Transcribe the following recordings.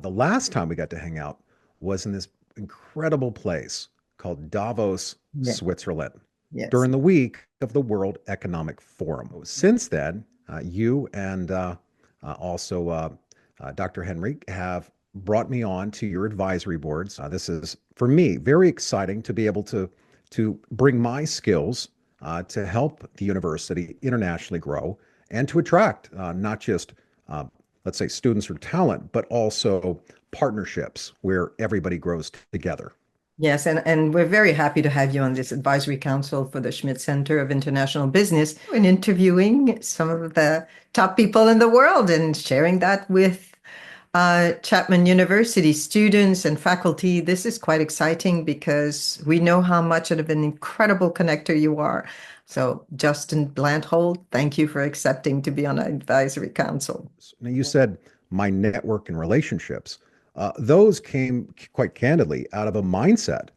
The last time we got to hang out was in this incredible place called Davos, Yeah. Switzerland, Yes. during the week of the World Economic Forum. Since then, you and also Dr. Henry have brought me on to your advisory boards. This is, for me, very exciting to be able to bring my skills to help the university internationally grow and to attract not just uh, let's say students or talent, but also partnerships where everybody grows together. Yes, and we're very happy to have you on this advisory council for the Schmid Center of International Business and interviewing some of the top people in the world and sharing that with Chapman University students and faculty. This is quite exciting because we know how much of an incredible connector you are. So, Justin Plantholt, thank you for accepting to be on our advisory council. Now, you said my network and relationships. Those came quite candidly out of a mindset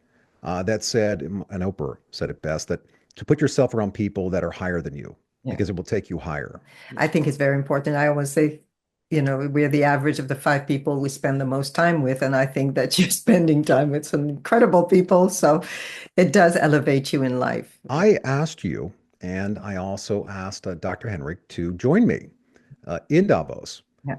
that said, and Oprah said it best, that to put yourself around people that are higher than you Yeah. because it will take you higher. I think it's very important. I always say, we're the average of the five people we spend the most time with. And I think that you're spending time with some incredible people. So it does elevate you in life. I asked you, and I also asked Dr. Henrik to join me in Davos. Yeah.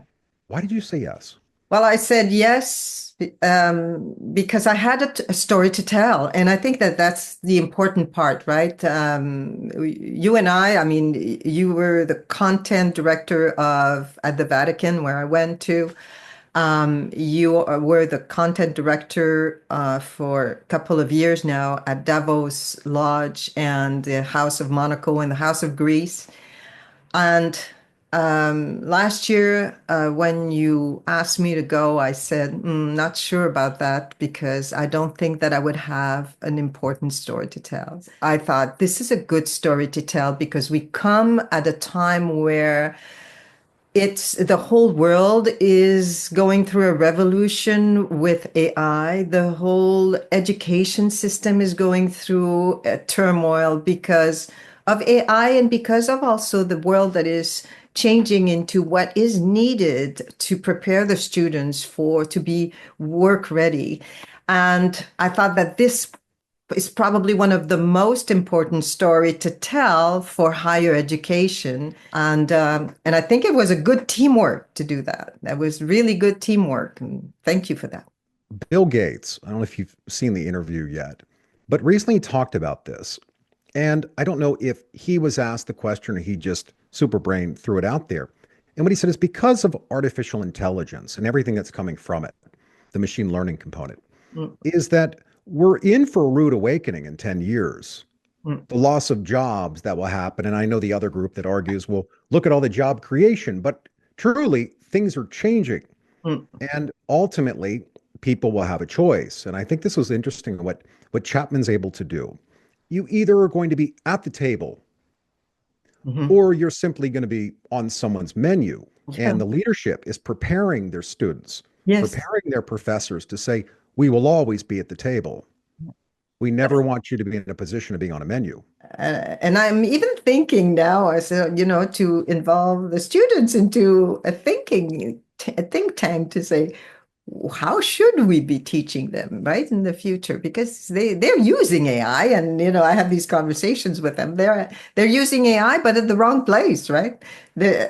Why did you say yes? Well, I said yes because I had a story to tell. And I think that that's the important part, right? You and I mean, you were the content director at the Vatican, where I went to. You were the content director for a couple of years now at Davos Lodge and the House of Monaco and the House of Greece. And last year, when you asked me to go, I said, not sure about that because I don't think that I would have an important story to tell. I thought this is a good story to tell because we come at a time where it's the whole world is going through a revolution with AI. The whole education system is going through a turmoil because of AI and because of also the world that is changing into what is needed to prepare the students for to be work ready. And I thought that this is probably one of the most important story to tell for higher education. And I think it was a good teamwork to do that. That was really good teamwork. And thank you for that. Bill Gates, I don't know if you've seen the interview yet, but recently talked about this. And I don't know if he was asked the question or he just super brain threw it out there. And what he said is because of artificial intelligence and everything that's coming from it, the machine learning component, Mm, is that we're in for a rude awakening in 10 years. mm, The loss of jobs that will happen. And I know the other group that argues, well, look at all the job creation, but truly things are changing. mm. And ultimately, people will have a choice. And I think this was interesting what Chapman's able to do. You either are going to be at the table Mhm. or you're simply going to be on someone's menu. Yeah. And the leadership is preparing their students, Yes. preparing their professors to say, we will always be at the table. We never want you to be in a position of being on a menu. And I'm even thinking now, as to involve the students into a think tank to say, how should we be teaching them, right, in the future? Because they're using AI, and I have these conversations with them. They're using AI, but at the wrong place, right?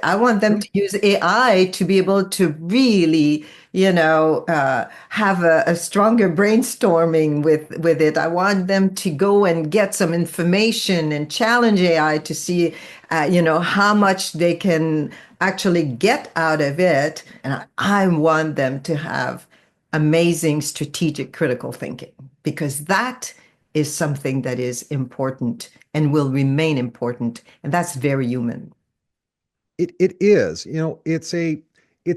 I want them to use AI to be able to really, have a stronger brainstorming with it. I want them to go and get some information and challenge AI to see, how much they can actually get out of it. And I want them to have amazing strategic critical thinking because that is something that is important and will remain important. And that's very human. It is, it's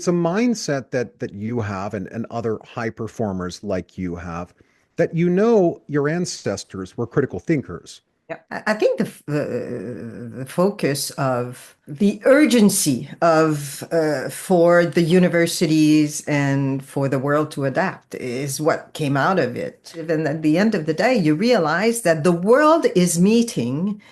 a mindset that you have and other high performers like you have, that your ancestors were critical thinkers. Yeah. I think the focus of the urgency of for the universities and for the world to adapt is what came out of it. And at the end of the day, you realize that the world is meeting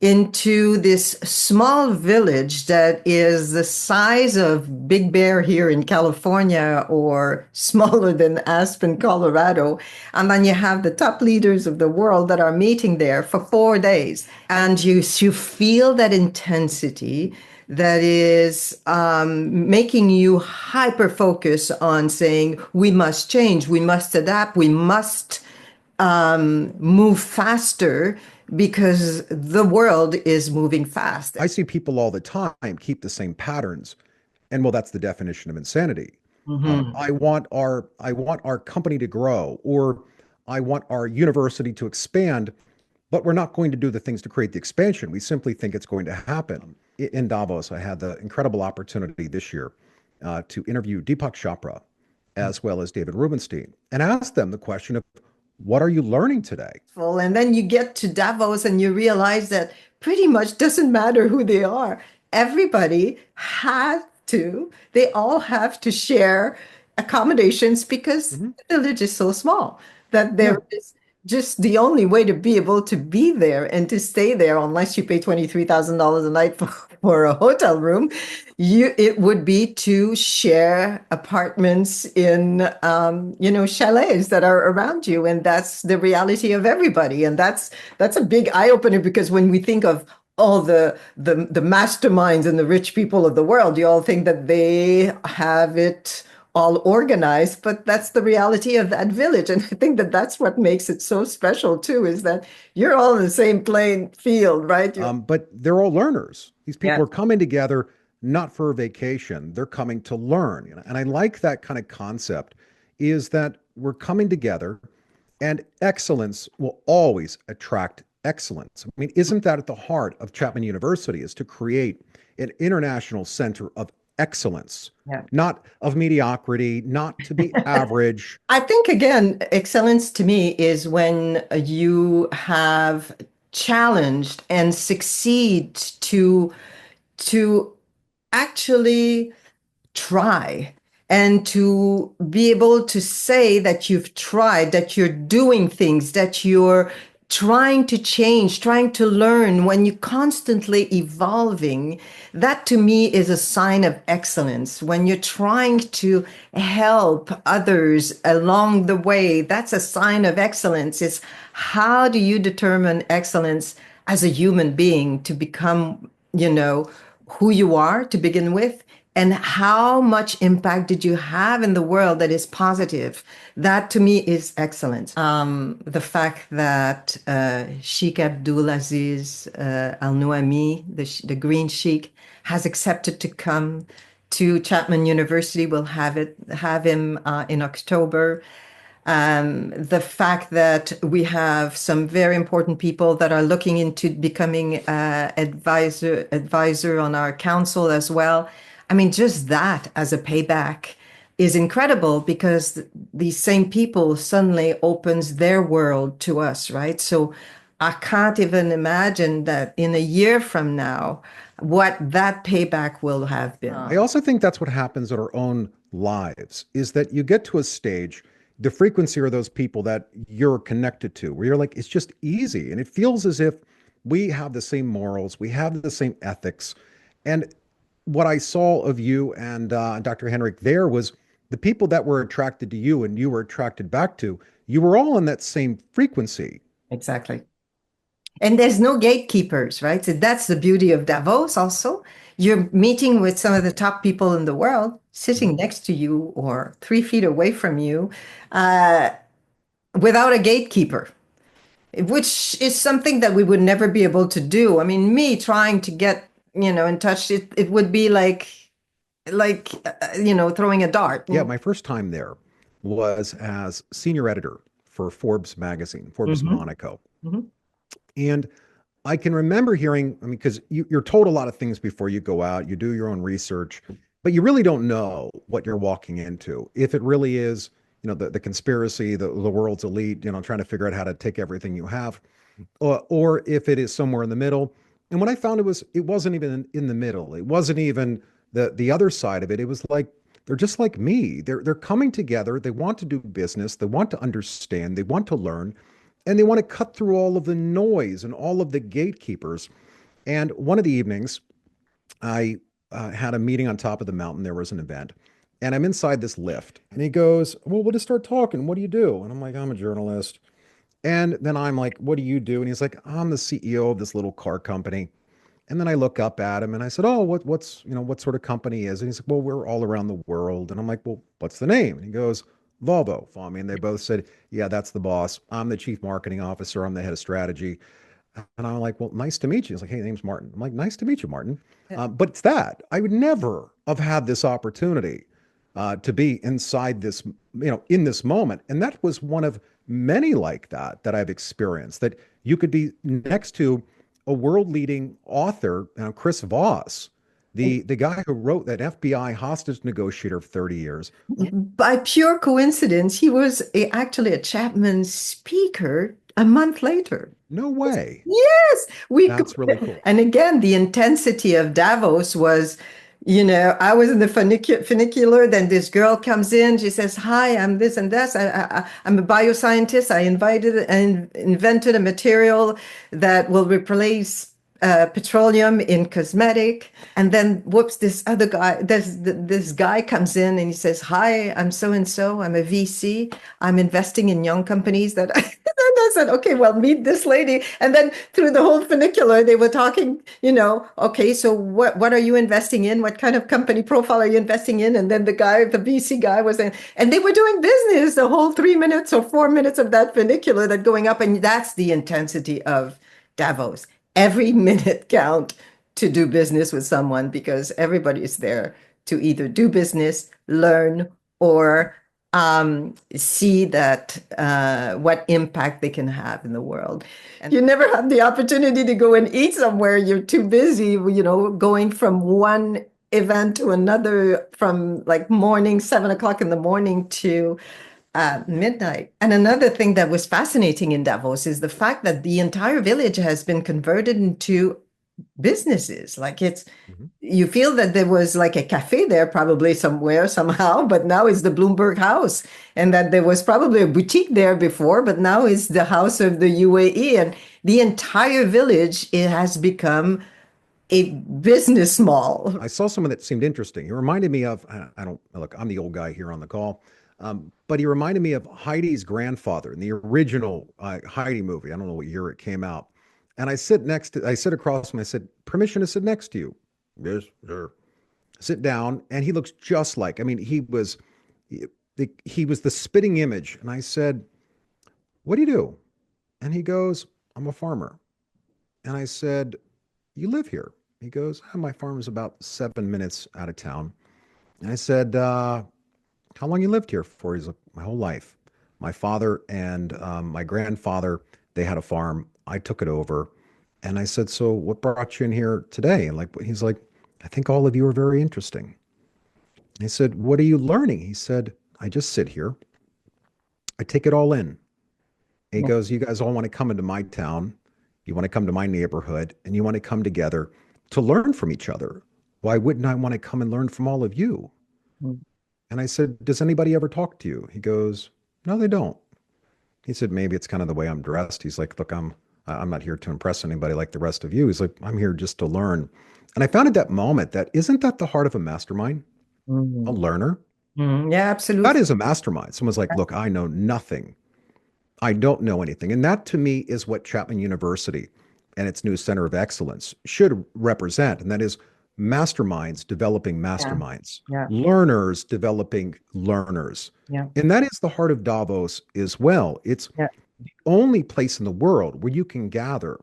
into this small village that is the size of Big Bear here in California or smaller than Aspen, Colorado. And then you have the top leaders of the world that are meeting there for 4 days. And you feel that intensity that is making you hyper focus on saying, we must change, we must adapt, we must move faster because the world is moving fast. I see people all the time keep the same patterns, and well, that's the definition of insanity. Mhm. I want our company to grow, or I want our university to expand, but we're not going to do the things to create the expansion. We simply think it's going to happen. In Davos, I had the incredible opportunity this year to interview Deepak Chopra as well as David Rubenstein and ask them the question of what are you learning today? And then you get to Davos and you realize that pretty much doesn't matter who they are. Everybody had they all have to share accommodations because Mhm. the village is so small that Yeah. there is just the only way to be able to be there and to stay there, unless you pay $23,000 a night for a hotel room, it would be to share apartments in chalets that are around you, and that's the reality of everybody. And that's a big eye opener, because when we think of all the masterminds and the rich people of the world, you all think that they have it all organized, but that's the reality of that village. And I think that that's what makes it so special too, is that you're all in the same playing field, right? But they're all learners. These people Yeah. are coming together not for a vacation. They're coming to learn. And I like that kind of concept is that we're coming together and excellence will always attract excellence. I mean, isn't that at the heart of Chapman University is to create an international center of excellence, Yeah. not of mediocrity, not to be average. I think, again, excellence to me is when you have challenged and succeed to actually try, and to be able to say that you've tried, that you're doing things, that you're trying to change, trying to learn, when you're constantly evolving. That to me is a sign of excellence. When you're trying to help others along the way, that's a sign of excellence. Is how do you determine excellence as a human being to become, who you are to begin with, and how much impact did you have in the world that is positive? That to me is excellent. The fact that Sheikh Abdulaziz Al Nouami, the Green Sheikh, has accepted to come to Chapman University. We'll have him in October. The fact that we have some very important people that are looking into becoming advisor on our council as well. I mean, just that as a payback is incredible, because these same people suddenly opens their world to us, right? So I can't even imagine that in a year from now, what that payback will have been. I also think that's what happens in our own lives is that you get to a stage, the frequency are those people that you're connected to, where you're like, it's just easy. And it feels as if we have the same morals, we have the same ethics. And what I saw of you and Dr. Henrik there was the people that were attracted to you and you were attracted back to, you were all on that same frequency. Exactly. And there's no gatekeepers, right? So that's the beauty of Davos also. You're meeting with some of the top people in the world sitting next to you or 3 feet away from you, uh, without a gatekeeper, which is something that we would never be able to do. I mean, me trying to get, in touch, it would be like throwing a dart. Yeah, my first time there was as senior editor for Forbes magazine, Forbes Mhm. Monaco. Mhm. And I can remember hearing, I mean, because you're told a lot of things before you go out, you do your own research, but you really don't know what you're walking into. If it really is, the conspiracy, the world's elite, trying to figure out how to take everything you have, or if it is somewhere in the middle. And what I found it wasn't even in the middle. It wasn't even the other side of it. It was like they're just like me. They're coming together. They want to do business. They want to understand. They want to learn, and they want to cut through all of the noise and all of the gatekeepers. And one of the evenings, I had a meeting on top of the mountain. There was an event. And I'm inside this lift. And he goes, well, we'll just start talking. What do you do? And I'm like, I'm a journalist. And then I'm like, what do you do? And he's like, I'm the CEO of this little car company. And then I look up at him and I said, oh, what sort of company is it? And he's like, well, we're all around the world. And I'm like, well, what's the name? And he goes, Volvo. I mean, they both said, yeah, that's the boss. I'm the chief marketing officer. I'm the head of strategy. And I'm like, well, nice to meet you. He's like, hey, name's Martin. I'm like, nice to meet you, Martin. Yeah. But it's that I would never have had this opportunity to be inside this, in this moment. And that was one of many like that I've experienced, that you could be next to a world leading author, Chris Voss, the guy who wrote that FBI hostage negotiator of 30 years. By pure coincidence, he was actually a Chapman speaker a month later. No way. Yes, That's really cool. and again, the intensity of Davos was, I was in the funicular, then this girl comes in, she says, hi, I'm this and this. I'm a bioscientist. I invented a material that will replace petroleum in cosmetic. And then whoops, this other guy, this guy comes in and he says, hi, I'm so and so, I'm a VC, I'm investing in young companies that and I said, okay, well, meet this lady. And then through the whole funicular, they were talking, okay, so what are you investing in? What kind of company profile are you investing in? And then the VC guy was in, and they were doing business the whole 3 minutes or 4 minutes of that funicular that going up. And that's the intensity of Davos. Every minute count to do business with someone, because everybody is there to either do business, learn, or see that what impact they can have in the world. And you never have the opportunity to go and eat somewhere. You're too busy, going from one event to another, from like morning, 7 o'clock in the morning to midnight. And another thing that was fascinating in Davos is the fact that the entire village has been converted into businesses. Like you feel that there was like a cafe there probably somewhere, somehow, but now it's the Bloomberg house. And that there was probably a boutique there before, but now it's the house of the UAE. And the entire village, it has become a business mall. I saw someone that seemed interesting. He reminded me of, I don't look, I'm the old guy here on the call, but he reminded me of Heidi's grandfather in the original Heidi movie. I don't know what year it came out. And I sit across from him. I said, permission to sit next to you. Yes, sir. Sit down. And he looks just like, I mean, he was the spitting image. And I said, what do you do? And he goes, I'm a farmer. And I said, you live here? He goes, my farm is about 7 minutes out of town. And I said, how long you lived here for? He's like, my whole life. My father and my grandfather, they had a farm. I took it over. And I said, so what brought you in here today? And he's like, I think all of you are very interesting. I said, what are you learning? He said, I just sit here. I take it all in. And he goes, you guys all want to come into my town. You want to come to my neighborhood, and you want to come together to learn from each other. Why wouldn't I want to come and learn from all of you? And I said, does anybody ever talk to you? He goes, no, they don't. He said, maybe it's kind of the way I'm dressed. He's like, look, I'm not here to impress anybody like the rest of you. He's like, I'm here just to learn. And I found at that moment that isn't that the heart of a mastermind? A learner? Yeah, absolutely. That is a mastermind. Someone's like, look, I know nothing. I don't know anything. And that to me is what Chapman University and its new Center of Excellence should represent. And that is masterminds developing masterminds, learners developing learners. And that is the heart of Davos as well. It's the only place in the world where you can gather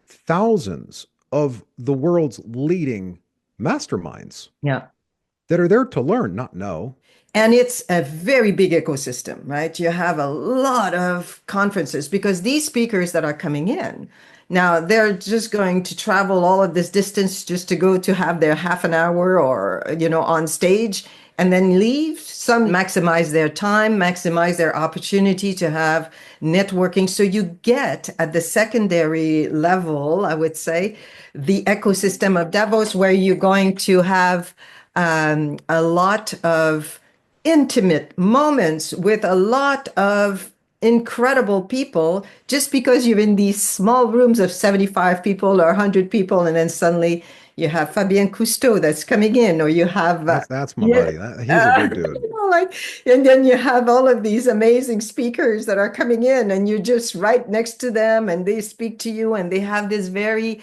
thousands of the world's leading masterminds that are there to learn, not know. And it's a very big ecosystem, right? You have a lot of conferences because these speakers that are coming in, now they're just going to travel all of this distance just to go to have their half an hour or, on stage and then leave. Some maximize their time, maximize their opportunity to have networking. So you get at the secondary level, I would say, the ecosystem of Davos, where you're going to have a lot of intimate moments with a lot of incredible people just because you're in these small rooms of 75 people or 100 people, and then suddenly you have Fabien Cousteau that's coming in, or you have That's my yeah, buddy. He's a good dude. you know, like, and then you have all of these amazing speakers that are coming in, and you're just right next to them, and they speak to you, and they have this very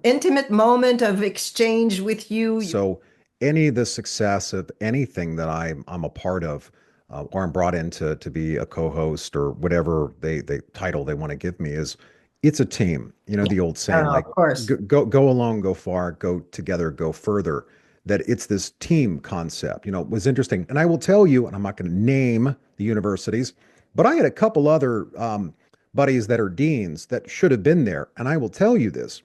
intimate moment of exchange with you. So any of the success of anything that I'm a part of, or I'm brought in to be a co-host or whatever they title they want to give me is it's a team. You know, Yeah. the old saying Of like course. go along, go far, go together, go further. That it's this team concept. You know, it was interesting. And I will tell you, and I'm not going to name the universities, but I had a couple other buddies that are deans that should have been there. And I will tell you this,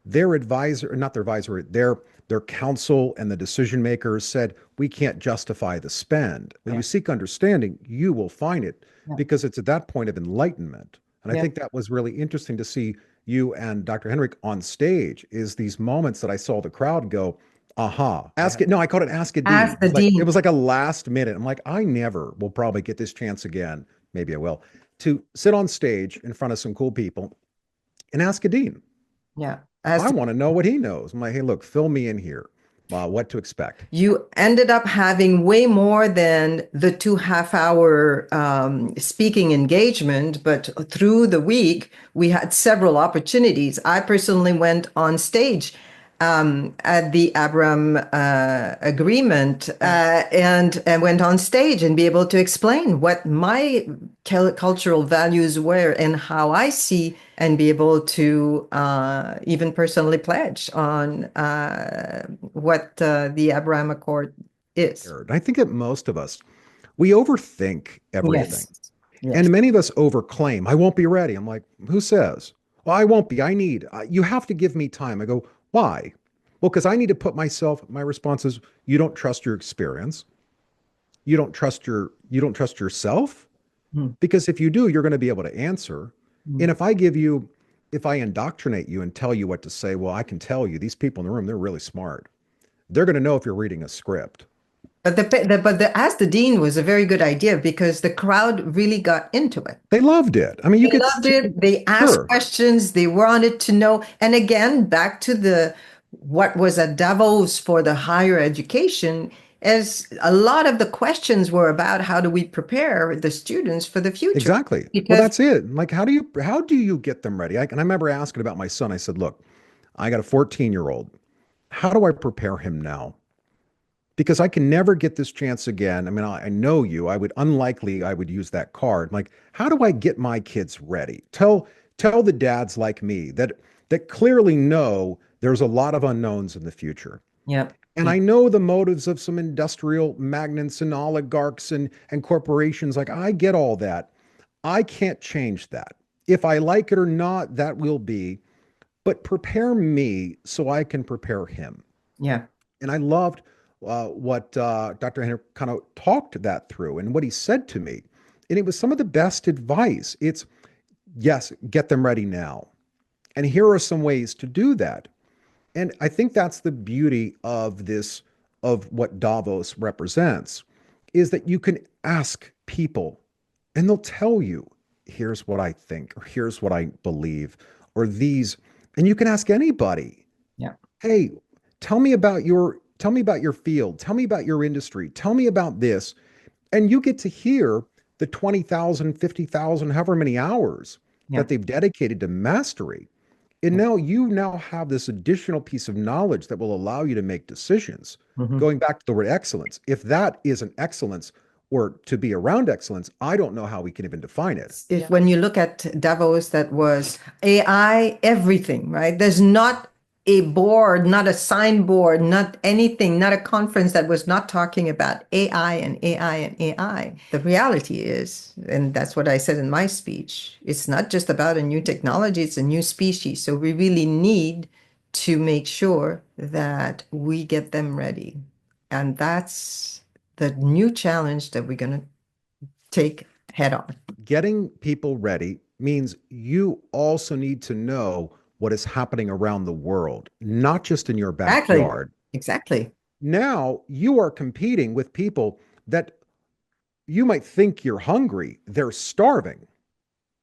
their advisor, not their advisor, their counsel and the decision makers said, we can't justify the spend. When Yeah. you seek understanding, you will find it Yeah. because it's at that point of enlightenment. And I Yeah. think that was really interesting to see you and Dr. Henrik on stage is these moments that I saw the crowd go, aha, ask it. No, I called it ask a dean. Ask the It dean. was like a last minute. I'm like, I never will probably get this chance again. Maybe I will to sit on stage in front of some cool people and ask a dean. Yeah. Ask I the want to know what he knows. I'm like, hey, look, fill me in here. What to expect. You ended up having way more than the 2 half-hour speaking engagement, but through the week, we had several opportunities. I personally went on stage at the Abram agreement and went on stage and be able to explain what my cultural values were and how I see and be able to even personally pledge on what the Abraham Accord is. I think that most of us, we overthink everything. Yes. Yes. And many of us overclaim, I won't be ready. I'm like, who says? Well, I won't be. You have to give me time. I go, why? Well, because I need to put my response is, you don't trust your experience. You don't trust yourself. Mm. Because if you do, you're going to be able to answer. Mm. And if I indoctrinate you and tell you what to say, well, I can tell you these people in the room, they're really smart. They're going to know if you're reading a script. But the Ask the Dean was a very good idea because the crowd really got into it. They loved it. I mean, you They could loved it. They asked sure. questions. They wanted to know. And again, back to the what was at Davos for the higher education, as a lot of the questions were about how do we prepare the students for the future? Exactly. Well, Because that's it. Like, how do you get them ready? And I remember asking about my son. I said, look, I got a 14-year-old. How do I prepare him now? Because I can never get this chance again. I mean, I know you. I would use that card. Like, how do I get my kids ready? Tell the dads like me that clearly know there's a lot of unknowns in the future. yeah, And I know the motives of some industrial magnates and oligarchs and corporations. Like, I get all that. I can't change that. If I like it or not, that will be. But prepare me so I can prepare him. yeah, And I loved what Dr. Henry kind of talked that through and what he said to me. And it was some of the best advice. It's, yes, get them ready now. And here are some ways to do that. And I think that's the beauty of this, of what Davos represents, is that you can ask people and they'll tell you, here's what I think, or here's what I believe, or these, and you can ask anybody, yeah, hey, tell me about your field, tell me about your industry, tell me about this. And you get to hear the 20,000, 50,000, however many hours yeah. that they've dedicated to mastery. And now you now have this additional piece of knowledge that will allow you to make decisions. Mhm. Going back to the word excellence, if that is an excellence or to be around excellence, I don't know how we can even define it. If when you look at Davos, that was AI, everything, right? There's not a board, not a signboard, not anything, not a conference that was not talking about AI and AI and AI. The reality is, and that's what I said in my speech, it's not just about a new technology, it's a new species. So we really need to make sure that we get them ready. And that's the new challenge that we're going to take head on. Getting people ready means you also need to know what is happening around the world, not just in your Exactly. backyard. Exactly. Now you are competing with people that you might think you're hungry, they're starving.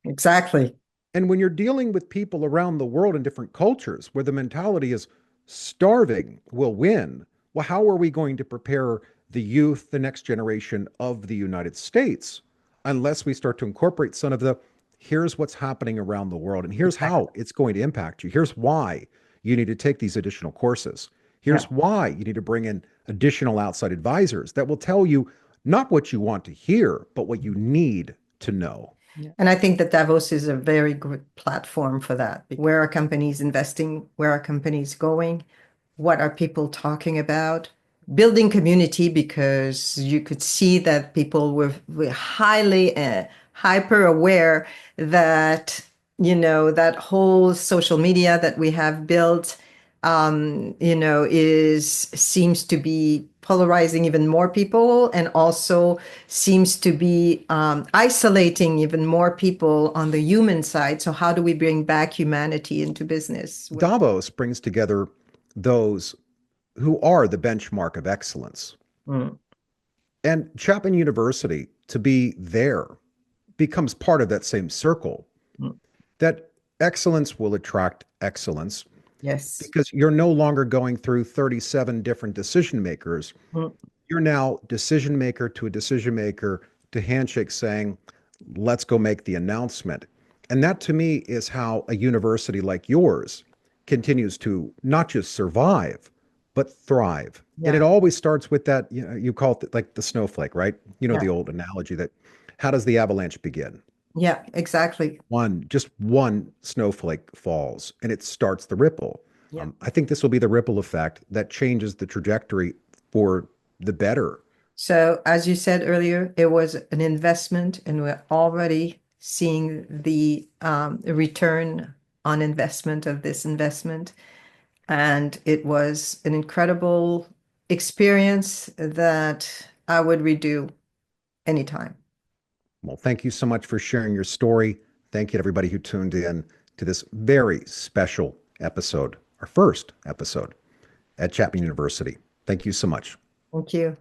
Exactly. And when you're dealing with people around the world in different cultures where the mentality is starving will win, well, how are we going to prepare the youth, the next generation of the United States, unless we start to incorporate some of the here's what's happening around the world and here's Exactly. how it's going to impact you. Here's why you need to take these additional courses. Yeah. Here's why you need to bring in additional outside advisors that will tell you not what you want to hear, but what you need to know. Yeah. And I think that Davos is a very good platform for that. Where are companies investing? Where are companies going? What are people talking about? Building community, because you could see that people were highly hyper aware that, that whole social media that we have built, is seems to be polarizing even more people, and also seems to be isolating even more people on the human side. So how do we bring back humanity into business? Davos brings together those who are the benchmark of excellence. Mm, And Chapman University, to be there, becomes part of that same circle. mm. That excellence will attract excellence Yes. because you're no longer going through 37 different decision makers. Mm, You're now decision maker to a decision maker to handshake saying, let's go make the announcement. And that to me is how a university like yours continues to not just survive, but thrive. And it yeah. always starts with that, you call it like the snowflake, right? You know, Yeah. the old analogy that how does the avalanche begin? Yeah. Exactly. Just one snowflake falls and it starts the ripple. Yeah. I think this will be the ripple effect that changes the trajectory for the better. So, as you said earlier, it was an investment, and we're already seeing the return on investment of this investment. And it was an incredible experience that I would redo anytime. Well, thank you so much for sharing your story. Thank you to everybody who tuned in to this very special episode, our first episode at Chapman University. Thank you so much. Thank you.